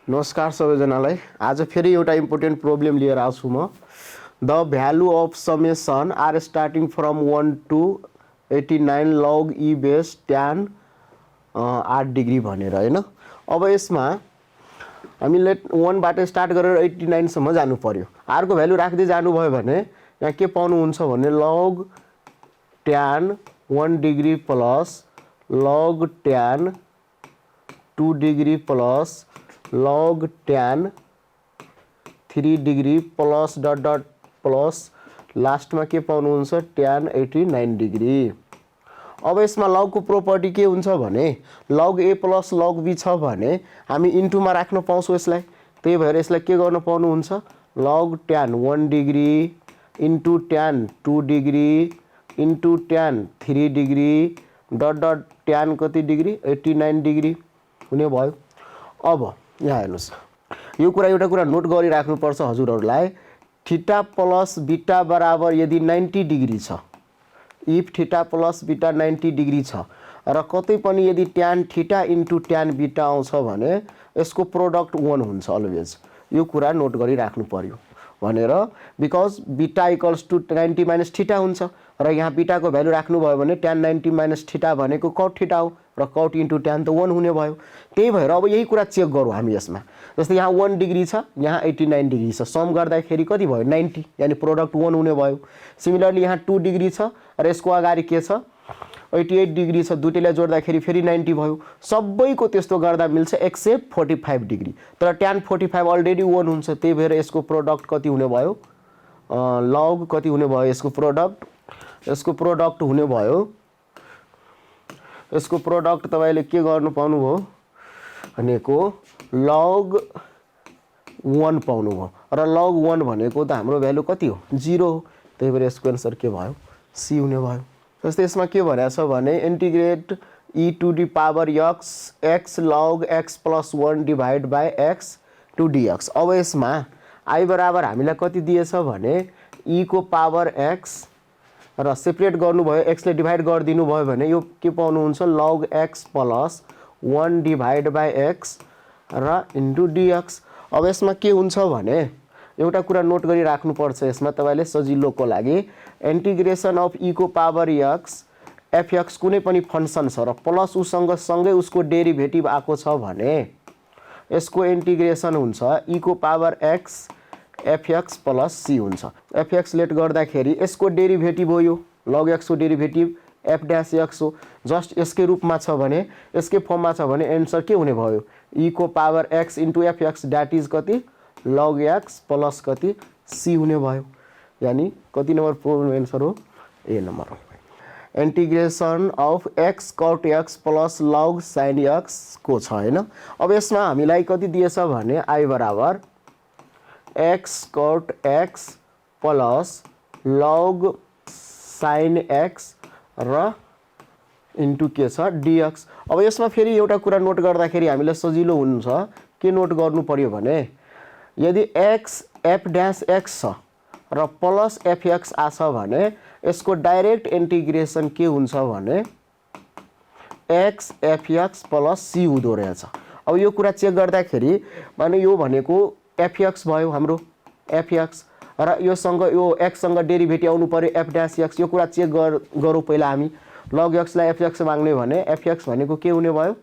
नमस्कार सबैजनालाई। आज फेरि एउटा इम्पोर्टेन्ट प्रब्लम लिएर आउँछु म। The value of summation are starting from 1 to 89 log e base tan 8 degree भनेर हैन। अब यसमा हामीले 1 बाट स्टार्ट गरेर 89 सम्म जानु पर्यो। r को भ्यालु राख्दै जानु भयो भने यहाँ के पाउनु हुन्छ भने log tan 1 degree plus log tan 2 degree plus log tan 3 degree plus dot dot plus लास्टमा के पाउनुहुन्छ tan 89 डिग्री। अब यसमा log को प्रोपर्टी के हुन्छ भने log a plus log b छ भने हामी इन्टुमा राख्न पाउँछौँ यसलाई। त्यही भएर यसलाई के गर्न पाउनुहुन्छ log tan 1 degree into tan 2 degree into tan 3 degree dot dot tan कति डिग्री 89 डिग्री हुने भयो। अब यहाँ हेर्नुस्, यो कुरा एउटा कुरा नोट गरिराख्नुपर्छ हजुरहरूलाई। थीटा प्लस बीटा बराबर यदि 90 डिग्री छ, if theta plus beta 90 degree छ र कतै पनि यदि tan theta into tan beta आउँछ भने यसको प्रोडक्ट 1 हुन्छ अलवेज। यो कुरा नोट गरिराख्नु पर्यो भनेर, because beta equals to 90 minus theta हुन्छ र यहाँ बीटाको भ्यालु राख्नुभयो भने tan 90 माइनस थीटा भनेको cot थीटा हो र cot इन्टु tan त 1 हुने भयो। त्यही भएर अब यही कुरा चेक गरौँ हामी यसमा। जस्तै यहाँ 1 डिग्री छ, यहाँ 89 डिग्री छ, सम गर्दाखेरि कति भयो 90, यानी प्रोडक्ट 1 हुने भयो। सिमिलरली यहाँ 2 डिग्री छ र यसको अगाडि के छ 88 डिग्री छ, दुईटैलाई जोड्दाखेरि फेरि 90 भयो। सबैको त्यस्तो गर्दा मिल्छ एक्सेप्ट 45 डिग्री, तर tan 45 अलरेडी 1 हुन्छ। त्यही भएर यसको प्रोडक्ट कति हुने भयो log कति हुने भयो यसको प्रोडक्ट हुने भयो। यसको प्रोडक्ट तपाईले के गर्नु पाउनु भयो भनेको log 1 पाउनु भयो र log 1 भनेको त हाम्रो भ्यालु कति हो 0 हो। त्यही भएर यसको आन्सर के भयो C हुने भयो। जस्तै यसमा के भनेको छ भने integrate e to the power x log x plus 1 divide by x to dx। अब यसमा i बराबर हामीलाई कति दिएछ भने e को पावर x र सेपरेट गर्नुभयो, x ले डिभाइड गरिदिनु भयो भने यो के पाउनुहुन्छ log x plus 1 divide by x र इन्टु dx। अब यसमा के हुन्छ भने एउटा कुरा नोट गरिराख्नुपर्छ यसमा तपाईले सजिलोको लागि। इन्टिग्रेसन अफ e को पावर x fx कुनै पनि फंक्सन छ र प्लस उसँग सँगै उसको डेरिभेटिभ आको छ भने यसको इन्टिग्रेसन हुन्छ e को power x fx plus c हुन्छ। fx लेट गर्दाखेरि यसको डेरिभेटिभ हो, यो log x को डेरिभेटिभ f डैश x हो। जस्ट यसकै रूपमा छ भने यसकै फर्ममा छ भने एन्सर के हुने भयो e को power x into fx that is कति log x प्लस कति c हुने भयो। यानी कति नम्बर प्रब्लम एन्सर हो ए नम्बर हो। Integration of x cot x plus log sin x को छ हैन। अब यसमा हामीलाई कति दिएछ भने i बराबर x cot x plus log sin x र इन्टु के छ dx। अब यसमा फेरि एउटा कुरा नोट गर्दाखेरि हामीलाई सजिलो हुन्छ। के नोट गर्नु पर्यो भने यदि x f डैश x छ र प्लस fx आछ भने यसको डाइरेक्ट इन्टिग्रेसन के हुन्छ भने x fx प्लस c हुँदो रहेछ। अब यो कुरा चेक गर्दाखेरि माने यो भनेको fx भयो हाम्रो fx र योसँग यो x सँग डेरिभेटिभ आउनु पर्यो f डैश x। यो कुरा चेक गरौँ पहिला हामी। log x लाई fx माग्ने भने fx भनेको के हुने भयो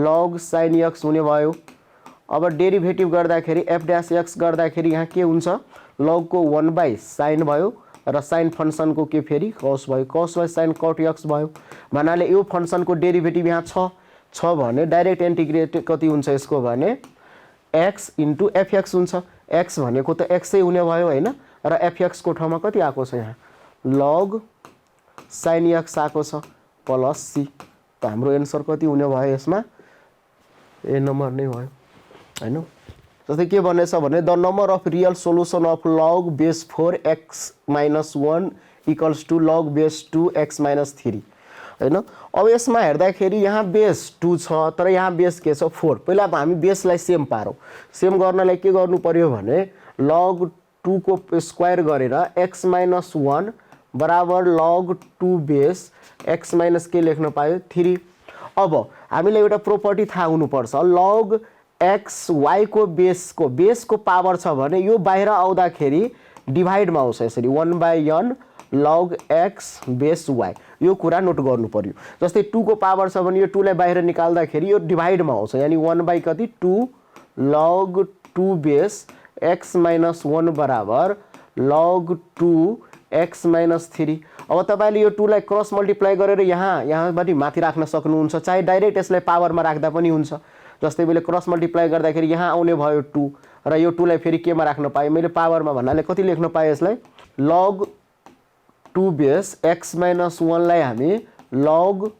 log sin x हुने भयो। अब डेरिभेटिभ गर्दाखेरि f डैश x गर्दाखेरि यहाँ के हुन्छ log को 1 बाई sin भयो र sin फंक्सन को के फेरि cos भयो, cos by sin cot x भयो। भन्नाले यो फंक्सन को डेरिभेटिभ यहाँ छ भने डाइरेक्ट इन्टिग्रेट कति हुन्छ यसको भने x इन्टु fx हुन्छ। x भनेको त x हुने भयो हैन र fx को ठाउँमा कति आको छ यहाँ log sin x आको छ प्लस c। त हाम्रो एन्सर कति हुने भयो यसमा ए नम्बर नै भयो हैन। जस्तै के भनेछ भने the number of real solution of log base 4 x minus 1 equals to log base 2 x minus 3 हैन। अब यसमा हेर्दाखेरि यहाँ बेस 2 छ तर यहाँ बेस के छ 4। पहिला हामी बेसलाई सेम पारौँ। सेम गर्नलाई के गर्नु पर्यो भने log 2 को स्क्वायर गरेर x माइनस 1 बराबर log 2 बेस x माइनस के लेख्न पायो 3। अब हामीलाई एउटा प्रोपर्टी थाहा हुनुपर्छ log एक्स वाईको बेसको पावर छ भने यो बाहिर आउँदाखेरि डिभाइडमा आउँछ यसरी 1/n log x base y यो कुरा नोट गर्नु पर्यो। जस्तै 2 को पावर छ भने यो 2 लाई बाहिर निकाल्दाखेरि यो डिभाइडमा आउँछ यानी 1/2 log 2 बेस x - 1 बराबर log 2 x - 3। अब तपाईले यो 2 लाई क्रस मल्टिप्लाई गरेर यहाँबाट माथि राख्न सक्नुहुन्छ, चाहे डाइरेक्ट यसलाई पावरमा राख्दा पनि हुन्छ। जस्तै मैले क्रस मल्टिप्लाई गर्दाखेरि यहाँ आउने भयो 2 र यो 2 लाई फेरि केमा राख्न पाएँ मैले पावरमा भन्नाले कति लेख्न पाएँ यसलाई log 2 बेस x - 1 लाई हामी log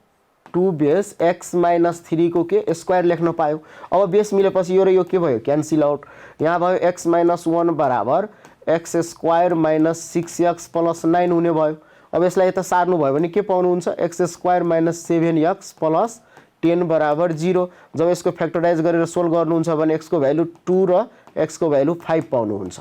2 बेस x - 3 को के स्क्वायर लेख्न पायौँ। अब बेस मिलेपछि यो र यो के भयो क्यान्सल आउट। यहाँ भयो x - 1 बराबर x स्क्वायर - 6x + 9 हुने भयो। अब यसलाई यता सार्नु भयो भने के पाउनुहुन्छ x स्क्वायर - 7x + 10 बराबर 0। जब यसको फ्याक्टराइज गरेर सोल्भ गर्नुहुन्छ भने x को भ्यालु 2 र x को भ्यालु 5 पाउनुहुन्छ।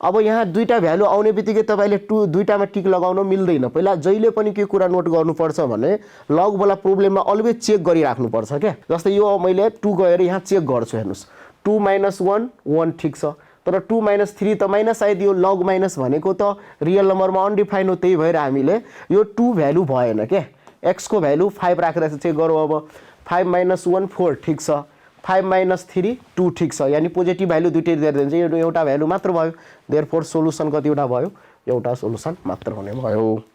अब यहाँ दुईटा भ्यालु आउने बित्तिकै तपाईले दुईटामा टिक लगाउन मिल्दैन। पहिला जहिले पनि के कुरा नोट गर्नुपर्छ भने लग वाला प्रोब्लेममा अलवेज चेक गरिराख्नुपर्छ के। जस्तै यो मैले 2 गएर यहाँ चेक गर्छु हेर्नुस् 2 - 1 1 ठीक छ, तर 2 - 3 त माइनस आइदियो। लग माइनस भनेको त रियल नम्बरमा अनडिफाइन हो, त्यही भएर हामीले यो 2 भ्यालु भएन के। x को भ्यालु 5 राखेर चेक गरौँ। अब 5 - 1 4 ठीक छ, 5 - 3 2 ठीक छ, यानी पोजिटिभ भ्यालु दुईटै दिएर दिन्छ। यो एउटा भ्यालु मात्र भयो। देयरफोर सोलुसन कतिवटा भयो एउटा सोलुसन मात्र हुने भयो।